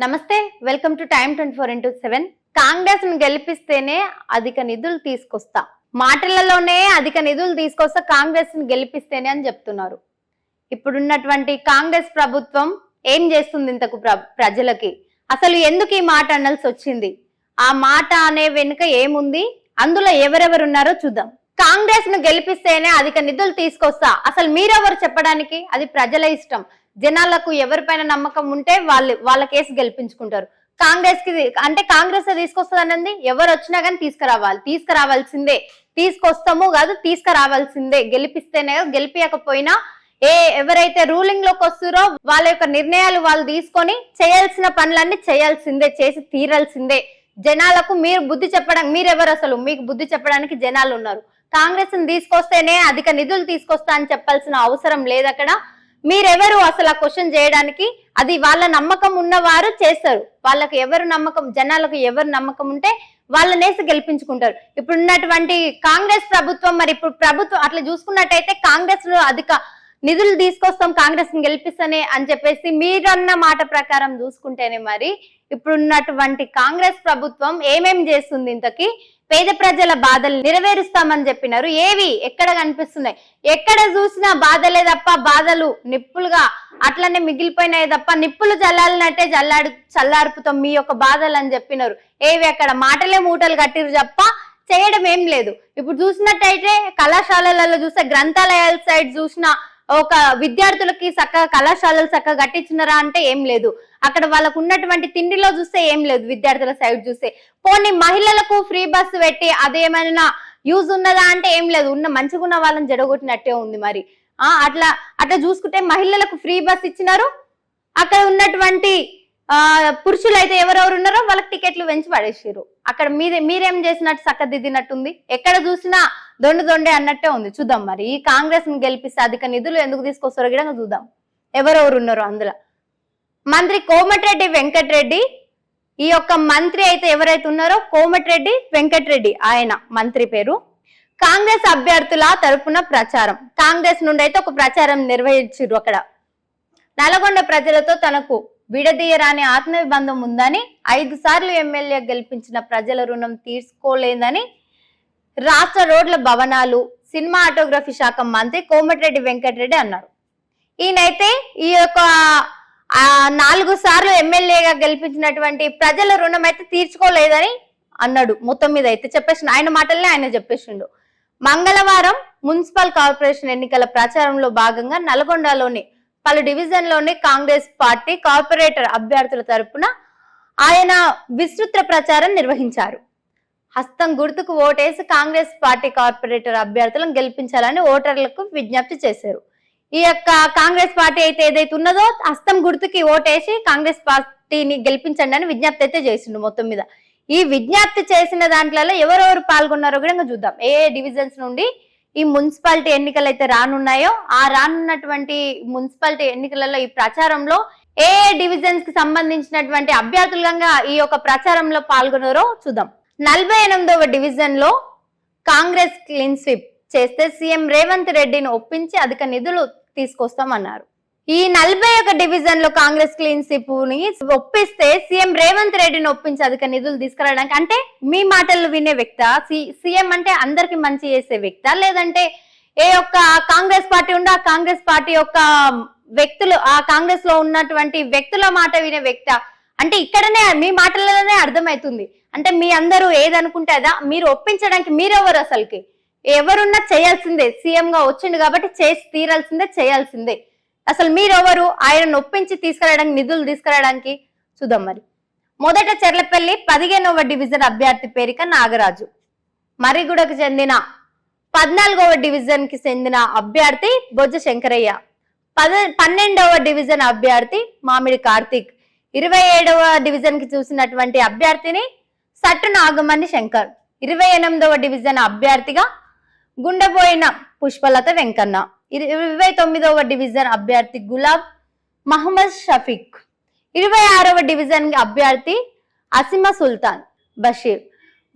నమస్తే, welcome to time 24x7. Congress ను గెలిపిస్తేనే అధిక నిధులు తీసుకొస్తా, మాటలలోనే అధిక నిధులు తీసుకొస్తా, కాంగ్రెస్ ను గెలిపిస్తేనే అని చెప్తున్నారు. ఇప్పుడున్నటువంటి కాంగ్రెస్ ప్రభుత్వం ఏం చేస్తుంది ఇంతకు ప్రజలకి? అసలు ఎందుకు ఈ మాట అనాల్సి వచ్చింది? ఆ మాట అనే వెనుక ఏముంది? అందులో ఎవరెవరు ఉన్నారో చూద్దాం. కాంగ్రెస్ ను గెలిపిస్తేనే అధిక నిధులు తీసుకొస్తా, అసలు మీరెవరు చెప్పడానికి? అది ప్రజల ఇష్టం. జనాలకు ఎవరిపైన నమ్మకం ఉంటే వాళ్ళ కేసు గెలిపించుకుంటారు. కాంగ్రెస్ కి అంటే కాంగ్రెస్ తీసుకొస్తుంది అన్నది ఎవరు వచ్చినా కానీ తీసుకురావాల్సిందే. తీసుకొస్తాము కాదు, తీసుకురావాల్సిందే. గెలిపిస్తేనే, గెలిపియకపోయినా ఎవరైతే రూలింగ్ లోకి వస్తారో వాళ్ళ యొక్క నిర్ణయాలు వాళ్ళు తీసుకొని చేయాల్సిన పనులన్నీ చేయాల్సిందే, చేసి తీరాల్సిందే. జనాలకు మీరు బుద్ధి చెప్పడానికి మీరెవరు? అసలు మీకు బుద్ధి చెప్పడానికి జనాలు ఉన్నారు. కాంగ్రెస్ ని తీసుకొస్తేనే అధిక నిధులు తీసుకొస్తా అని చెప్పాల్సిన అవసరం లేదు. అక్కడ మీరెవరు అసలు ఆ క్వశ్చన్ చేయడానికి? అది వాళ్ళ నమ్మకం ఉన్నవారు చేస్తారు. వాళ్ళకి ఎవరు నమ్మకం, జనాలకు ఎవరు నమ్మకం ఉంటే వాళ్ళనేసి గెలిపించుకుంటారు. ఇప్పుడు ఉన్నటువంటి కాంగ్రెస్ ప్రభుత్వం, మరి ఇప్పుడు ప్రభుత్వం అట్లా చూసుకున్నట్టయితే కాంగ్రెస్ లో అధిక నిధులు తీసుకొస్తాం, కాంగ్రెస్ ని గెలిపిస్తానే అని చెప్పేసి మీరన్న మాట ప్రకారం చూసుకుంటేనే మరి ఇప్పుడున్నటువంటి కాంగ్రెస్ ప్రభుత్వం ఏమేం చేస్తుంది? ఇంతకీ పేద ప్రజల బాధలు నెరవేరుస్తామని చెప్పినారు. ఏవి ఎక్కడ కనిపిస్తున్నాయి? ఎక్కడ చూసినా బాధలే తప్ప, బాధలు నిప్పులుగా అట్లనే మిగిలిపోయినాయి తప్ప, నిప్పులు చల్లాలినట్టే చల్లార్పుతాం మీ యొక్క బాధలు అని చెప్పినారు. ఏవి అక్కడ మాటలే మూటలు కట్టిరు తప్ప చేయడం ఏం లేదు. ఇప్పుడు చూసినట్టయితే కళాశాలలలో చూస్తే, గ్రంథాలయాల సైడ్ చూసిన ఒక విద్యార్థులకి చక్కగా కళాశాలలు చక్కగా కట్టించినారా అంటే ఏం లేదు. అక్కడ వాళ్ళకు ఉన్నటువంటి తిండిలో చూస్తే ఏం లేదు. విద్యార్థుల సైడ్ చూస్తే పోనీ మహిళలకు ఫ్రీ బస్సు పెట్టి అదేమైనా యూజ్ ఉన్నదా అంటే ఏం లేదు. మంచిగా ఉన్న వాళ్ళని జడగొట్టినట్టే ఉంది. మరి అట్లా చూసుకుంటే మహిళలకు ఫ్రీ బస్ ఇచ్చినారు, అక్కడ ఉన్నటువంటి పురుషులు అయితే ఎవరెవరు ఉన్నారో వాళ్ళకి టికెట్లు పెంచి పడేసారు. అక్కడ మీరేం చేసినట్టు చక్కదిద్దినట్టుంది. ఎక్కడ చూసినా దొండే అన్నట్టే ఉంది. చూద్దాం మరి ఈ కాంగ్రెస్ ని గెలిపిస్తే అధిక నిధులు ఎందుకు తీసుకొస్తారో కూడా చూద్దాం. ఎవరెవరు ఉన్నారో అందులో. మంత్రి కోమటిరెడ్డి వెంకటరెడ్డి, ఈ యొక్క మంత్రి అయితే ఎవరైతే ఉన్నారో కోమటిరెడ్డి వెంకటరెడ్డి, ఆయన మంత్రి పేరు. కాంగ్రెస్ అభ్యర్థుల తరపున ప్రచారం, కాంగ్రెస్ నుండి అయితే ఒక ప్రచారం నిర్వహించారు. అక్కడ నల్గొండ ప్రజలతో తనకు విడదీయరాని ఆత్మవిబంధం ఉందని, 5 సార్లు ఎమ్మెల్యే గెలిపించిన ప్రజల రుణం తీసుకోలేదని రాష్ట్ర రోడ్ల భవనాలు సినిమాటోగ్రఫీ శాఖ మంత్రి కోమటిరెడ్డి వెంకటరెడ్డి అన్నారు. ఈయనైతే ఈ యొక్క 4 సార్లు ఎమ్మెల్యేగా గెలిపించినటువంటి ప్రజల రుణం అయితే తీర్చుకోలేదని అన్నాడు. మొత్తం మీద అయితే చెప్పేసిండు, ఆయన మాటలనే ఆయన చెప్పేసిండు. మంగళవారం మున్సిపల్ కార్పొరేషన్ ఎన్నికల ప్రచారంలో భాగంగా నల్గొండలోని పలు డివిజన్లోని కాంగ్రెస్ పార్టీ కార్పొరేటర్ అభ్యర్థుల తరపున ఆయన విస్తృత ప్రచారం నిర్వహించారు. హస్తం గుర్తుకు ఓటేసి కాంగ్రెస్ పార్టీ కార్పొరేటర్ అభ్యర్థులను గెలిపించాలని ఓటర్లకు విజ్ఞప్తి చేశారు. ఈ యొక్క కాంగ్రెస్ పార్టీ అయితే ఏదైతే ఉన్నదో హస్తం గుర్తుకి ఓటేసి కాంగ్రెస్ పార్టీని గెలిపించండి అని విజ్ఞప్తి అయితే చేసిండు. మొత్తం మీద ఈ విజ్ఞప్తి చేసిన దాంట్లో ఎవరెవరు పాల్గొన్నారో కూడా చూద్దాం. ఏ డివిజన్స్ నుండి ఈ మున్సిపాలిటీ ఎన్నికలు అయితే రానున్నాయో ఆ రానున్నటువంటి మున్సిపాలిటీ ఎన్నికలలో ఈ ప్రచారంలో ఏ డివిజన్స్ కి సంబంధించినటువంటి అభ్యర్థులుగా ఈ యొక్క ప్రచారంలో పాల్గొన్నారో చూద్దాం. 48వ డివిజన్ లో కాంగ్రెస్ క్లీన్ స్వీప్ చేస్తే సీఎం రేవంత్ రెడ్డిని ఒప్పించి అధిక నిధులు తీసుకొస్తామన్నారు. ఈ 41 డివిజన్ లో కాంగ్రెస్ క్లీన్ స్వీప్ ని ఒప్పిస్తే సీఎం రేవంత్ రెడ్డిని ఒప్పించి అధిక నిధులు తీసుకురావడానికి, అంటే మీ మాటలు వినే వ్యక్త సీఎం అంటే అందరికి మంచి చేసే వ్యక్త, లేదంటే ఏ యొక్క కాంగ్రెస్ పార్టీ ఉందో ఆ కాంగ్రెస్ పార్టీ యొక్క వ్యక్తులు, ఆ కాంగ్రెస్ లో ఉన్నటువంటి వ్యక్తుల మాట వినే వ్యక్త అంటే ఇక్కడనే మీ మాటలలోనే అర్థమవుతుంది. అంటే మీ అందరూ ఏదనుకుంటే అదా, మీరు ఒప్పించడానికి మీరెవరు? అసలుకి ఎవరున్నా చేయాల్సిందే. సీఎం గా వచ్చిండు కాబట్టి చేసి తీరాల్సిందే, చేయాల్సిందే. అసలు మీరెవరు ఆయనను ఒప్పించి తీసుకురావడానికి, నిధులు తీసుకురావడానికి? చూద్దాం మరి. మొదట చెర్లపల్లి 15వ డివిజన్ అభ్యర్థి పేరిక నాగరాజు, మరిగూడకు చెందిన 14వ డివిజన్ కి చెందిన అభ్యర్థి బొజ్జ శంకరయ్య, 12వ డివిజన్ అభ్యర్థి మామిడి కార్తీక్, 27వ డివిజన్ కి చూసినటువంటి అభ్యర్థిని సట్టు నాగమణి శంకర్, 28వ డివిజన్ అభ్యర్థిగా గుండెపోయిన పుష్పలత వెంకన్న, 29వ డివిజన్ అభ్యర్థి గులాబ్ మహమ్మద్ షఫీక్, 26వ డివిజన్ అభ్యర్థి అసిమా సుల్తాన్ బషీర్,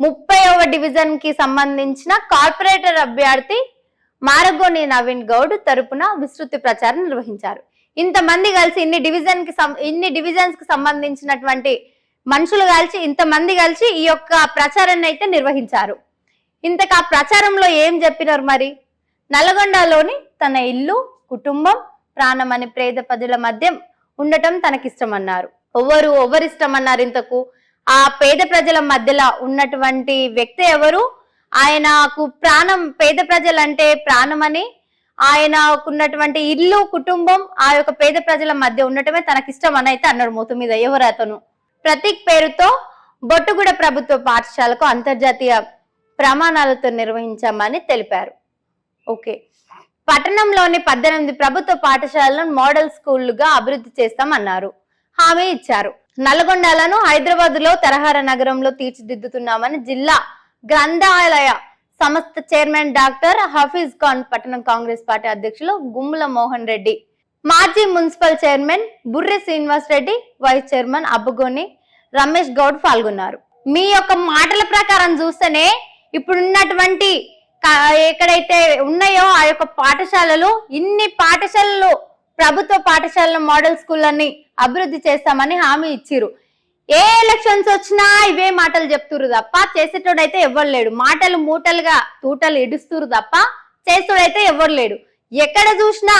30వ డివిజన్ కి సంబంధించిన కార్పొరేటర్ అభ్యర్థి మారగోని నవీన్ గౌడ్ తరపున విస్తృత ప్రచారం నిర్వహించారు. ఇంతమంది కలిసి ఇన్ని డివిజన్స్ కి సంబంధించినటువంటి మనుషులు కలిసి ఇంతమంది కలిసి ఈ యొక్క ప్రచారాన్ని అయితే నిర్వహించారు. ఇంతకు ఆ ప్రచారంలో ఏం చెప్పినారు మరి? నల్గొండలోని తన ఇల్లు, కుటుంబం, ప్రాణం అని పేద ప్రజల మధ్య ఉండటం తనకిష్టమన్నారు. ఎవరిష్టమన్నారు? ఇంతకు ఆ పేద ప్రజల మధ్యలో ఉన్నటువంటి వ్యక్తి ఎవరు? ఆయనకు ప్రాణం, పేద ప్రజలంటే ప్రాణమని, ఆయనకున్నటువంటి ఇల్లు, కుటుంబం ఆ యొక్క పేద ప్రజల మధ్య ఉండటమే తనకిష్టం అని అయితే అన్నాడు. మొత్తం మీద ఎవరు అతను? ప్రతీక్ పేరుతో బొట్టుగూడ ప్రభుత్వ పాఠశాలకు అంతర్జాతీయ ప్రమాణాలతో నిర్వహించామని తెలిపారు. ఓకే, పట్టణంలోని 18 ప్రభుత్వ పాఠశాలను మోడల్ స్కూళ్లుగా అభివృద్ధి చేస్తామన్నారు, హామీ ఇచ్చారు. నల్గొండలను హైదరాబాద్ లో తరహార నగరంలో తీర్చిదిద్దుతున్నామని జిల్లా గ్రంథాలయ సంస్థ చైర్మన్ డాక్టర్ హఫీజ్ ఖాన్, పట్టణం కాంగ్రెస్ పార్టీ అధ్యక్షులు గుమ్ముల మోహన్ రెడ్డి, మాజీ municipal chairman Burri Srinivas Reddy, vice chairman Abbugoni Ramesh Goud పాల్గొన్నారు. మీ యొక్క మాటల ప్రకారం చూస్తేనే ఇప్పుడున్నటువంటి ఎక్కడైతే ఉన్నాయో ఆ యొక్క పాఠశాలలు, ఇన్ని పాఠశాలలు ప్రభుత్వ పాఠశాలలు మోడల్ స్కూళ్ళని అభివృద్ధి చేస్తామని హామీ ఇచ్చిరు. ఏ ఎలక్షన్స్ వచ్చినా ఇవే మాటలు చెప్తురు తప్ప చేసేటోడైతే ఎవరు లేడు. మాటలు మూటలుగా తూటలు ఇడుస్తురు తప్ప చేసేటోడైతే ఎవరు లేడు. ఎక్కడ చూసినా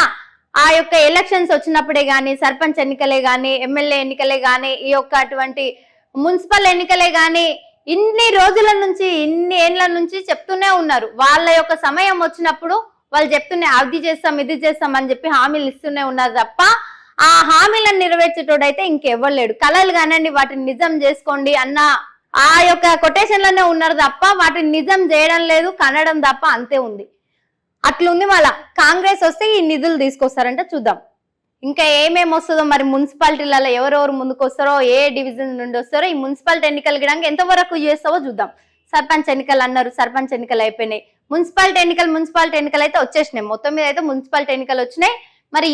ఆ యొక్క ఎలక్షన్స్ వచ్చినప్పుడే గాని, సర్పంచ్ ఎన్నికలే గాని, ఎమ్మెల్యే ఎన్నికలే గాని, ఈ యొక్క అటువంటి మున్సిపల్ ఎన్నికలే గాని ఇన్ని రోజుల నుంచి, ఇన్ని ఏళ్ల నుంచి చెప్తూనే ఉన్నారు. వాళ్ళ యొక్క సమయం వచ్చినప్పుడు వాళ్ళు చెప్తూనే అది చేస్తాం, ఇది చేస్తాం అని చెప్పి హామీలు ఇస్తూనే ఉన్నారు తప్ప ఆ హామీలను నెరవేర్చేటోడైతే ఇంకెవ్వరు లేడు. కళలు కానండి, వాటిని నిజం చేసుకోండి అన్న ఆ యొక్క కొటేషన్లోనే ఉన్నారు తప్ప వాటిని నిజం చేయడం లేదు, కనడం తప్ప అంతే ఉంది. అట్లుంది. మళ్ళా కాంగ్రెస్ వస్తే ఈ నిధులు తీసుకొస్తారంటే చూద్దాం ఇంకా ఏమేమి వస్తుందో మరి. మున్సిపాలిటీలలో ఎవరెవరు ముందుకు వస్తారో, ఏ డివిజన్ నుండి వస్తారో, ఈ మున్సిపాలిటీ ఎన్నికలు గిడానికి ఎంతవరకు చేస్తావో చూద్దాం. సర్పంచ్ ఎన్నికలు అన్నారు, సర్పంచ్ ఎన్నికలు అయిపోయినాయి. మున్సిపాలిటీ ఎన్నికలు అయితే వచ్చేసినాయి. మొత్తం మీద అయితే మున్సిపాలిటీ ఎన్నికలు వచ్చినాయి. మరి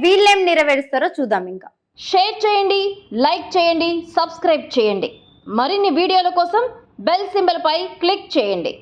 వీళ్ళేం నెరవేరుస్తారో చూద్దాం. ఇంకా షేర్ చేయండి, లైక్ చేయండి, సబ్స్క్రైబ్ చేయండి. మరిన్ని వీడియోల కోసం బెల్ సింబల్ పై క్లిక్ చేయండి.